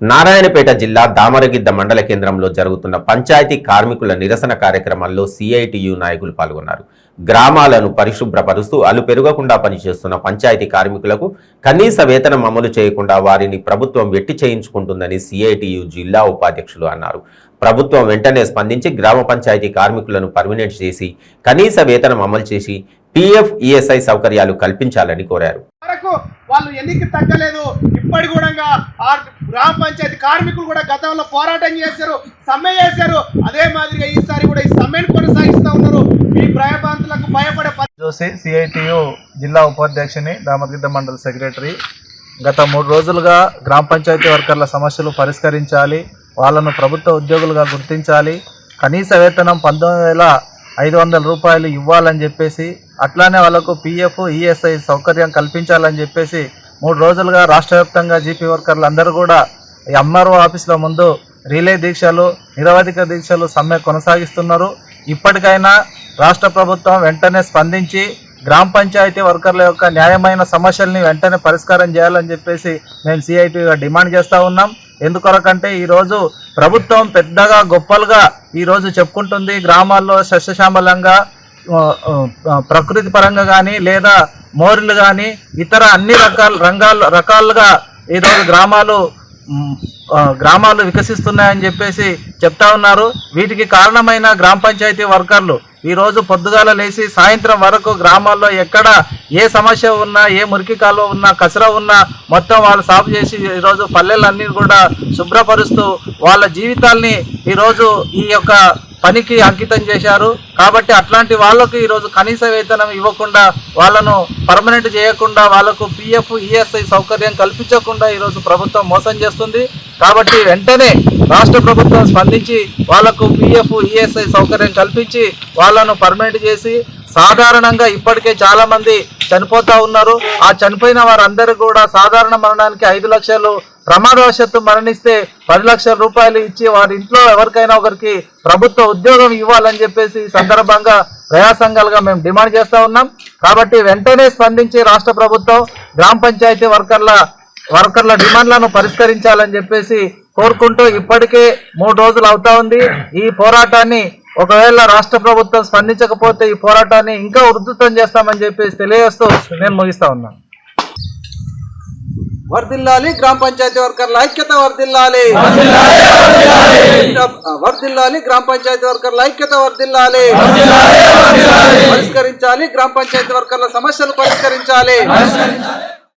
నారాయణపేట జిల్లా దామరగిద్ద మండల కేంద్రంలో జరుగుతున్న పంచాయతీ కార్మికుల నిరసన కార్యక్రమాల్లో సిఐటియు నాయకులు పాల్గొన్నారు. గ్రామాలను పరిశుభ్రపరుస్తూ అలు పెరగకుండా పనిచేస్తున్న పంచాయతీ కార్మికులకు కనీస వేతనం అమలు చేయకుండా వారిని ప్రభుత్వం వెట్టి చేయించుకుంటుందని సిఐటియు జిల్లా ఉపాధ్యక్షులు అన్నారు. ప్రభుత్వం వెంటనే స్పందించి గ్రామ పంచాయతీ కార్మికులను పర్మినెంట్ చేసి కనీస వేతనం అమలు చేసి పిఎఫ్ ఈఎస్ఐ సౌకర్యాలు కల్పించాలని కోరారు. వాళ్ళు ఎన్నిక తగ్గలేదు. ఇప్పటి కూడా గ్రామ పంచాయతీ కార్మికులు కూడా గతంలో పోరాటం చేశారు, సమ్మె చేశారు. అదే మాదిరిగా ఈసారి కూడా ఈ సమ్మెను కొనసాగిస్తూ ఉన్నారు. ఈ భయభ్రాంతులకు భయపడే జోసి సిఐటియు జిల్లా ఉపాధ్యక్షుని, దామరగిద్ద మండల సెక్రటరీ. గత 3 రోజులుగా గ్రామ పంచాయతీ వర్కర్ల సమస్యలు పరిష్కరించాలి, వాళ్ళను ప్రభుత్వ ఉద్యోగులుగా గుర్తించాలి, కనీస వేతనం 19,500 రూపాయలు ఇవ్వాలని చెప్పేసి, అట్లానే వాళ్ళకు పిఎఫ్ ఈఎస్ఐ సౌకర్యం కల్పించాలని చెప్పేసి 3 రోజులుగా రాష్ట్ర వ్యాప్తంగా జీపీ వర్కర్లు అందరూ కూడా ఎంఆర్ఓ ఆఫీసుల ముందు రిలే దీక్షలు, నిరవధిక దీక్షలు సమ్మె కొనసాగిస్తున్నారు. ఇప్పటికైనా రాష్ట్ర ప్రభుత్వం వెంటనే స్పందించి గ్రామ పంచాయతీ వర్కర్ల యొక్క న్యాయమైన సమస్యల్ని వెంటనే పరిష్కారం చేయాలని చెప్పేసి మేము సిఐటిగా డిమాండ్ చేస్తూ ఉన్నాం. ఎందుకొరకంటే ఈరోజు ప్రభుత్వం పెద్దగా గొప్పలుగా ఈరోజు చెప్పుకుంటుంది. గ్రామాల్లో సస్యశ్యామలంగా ప్రకృతి పరంగా కానీ లేదా మోరీలు కానీ ఇతర అన్ని రకాలుగా ఈరోజు గ్రామాలు వికసిస్తున్నాయని చెప్పేసి చెప్తా ఉన్నారు. వీటికి కారణమైన గ్రామ పంచాయతీ వర్కర్లు ఈరోజు పొద్దుగాల లేచి సాయంత్రం వరకు గ్రామాల్లో ఎక్కడ ఏ సమస్య ఉన్నా, ఏ మురికి కాలువ ఉన్నా, కచరా ఉన్నా మొత్తం వాళ్ళు సాగు చేసి ఈరోజు పల్లెలన్నీ కూడా శుభ్రపరుస్తూ వాళ్ళ జీవితాల్ని ఈరోజు ఈ యొక్క పనికి అంకితం చేశారు. కాబట్టి అట్లాంటి వాళ్ళకు ఈరోజు కనీస వేతనం ఇవ్వకుండా, వాళ్ళను పర్మనెంట్ చేయకుండా, వాళ్ళకు పిఎఫ్ ఈఎస్ఐ సౌకర్యం కల్పించకుండా ఈరోజు ప్రభుత్వం మోసం చేస్తుంది. కాబట్టి వెంటనే రాష్ట్ర ప్రభుత్వం స్పందించి వాళ్ళకు పిఎఫ్ ఈఎస్ఐ సౌకర్యం కల్పించి వాళ్ళను పర్మనెంట్ చేసి, సాధారణంగా ఇప్పటికే చాలా మంది చనిపోతూ ఉన్నారు. ఆ చనిపోయిన వారందరూ కూడా సాధారణ మరణానికి 5 లక్షలు, ప్రమాదవశాత్తు మరణిస్తే 10 లక్షల రూపాయలు ఇచ్చి వారి ఇంట్లో ఎవరికైనా ఒకరికి ప్రభుత్వ ఉద్యోగం ఇవ్వాలని చెప్పేసి సందర్భంగా ప్రజా సంఘాలుగా మేము డిమాండ్ చేస్తూ ఉన్నాం. కాబట్టి వెంటనే స్పందించి రాష్ట్ర ప్రభుత్వం గ్రామ పంచాయతీ వర్కర్ల డిమాండ్లను పరిష్కరించాలని చెప్పేసి కోరుకుంటూ ఇప్పటికే 3 రోజులు అవుతా ఉంది. ఈ పోరాటాన్ని ఒకవేళ రాష్ట్ర ప్రభుత్వం స్పందించకపోతే ఈ పోరాటాన్ని ఇంకా ఉధృతం చేస్తామని చెప్పేసి తెలియజేస్తూ నేను ముగిస్తా ఉన్నాను. వర్ధిల్లాలి గ్రామ పంచాయతీ వర్కర్ల ఐక్యత, వర్ధిల్లాలి గ్రామ పంచాయతీ వర్కర్ల ఐక్యత, వర్ధిల్లాలి. పరిష్కరించాలి గ్రామ పంచాయతీ వర్కర్ల సమస్యలు పరిష్కరించాలి.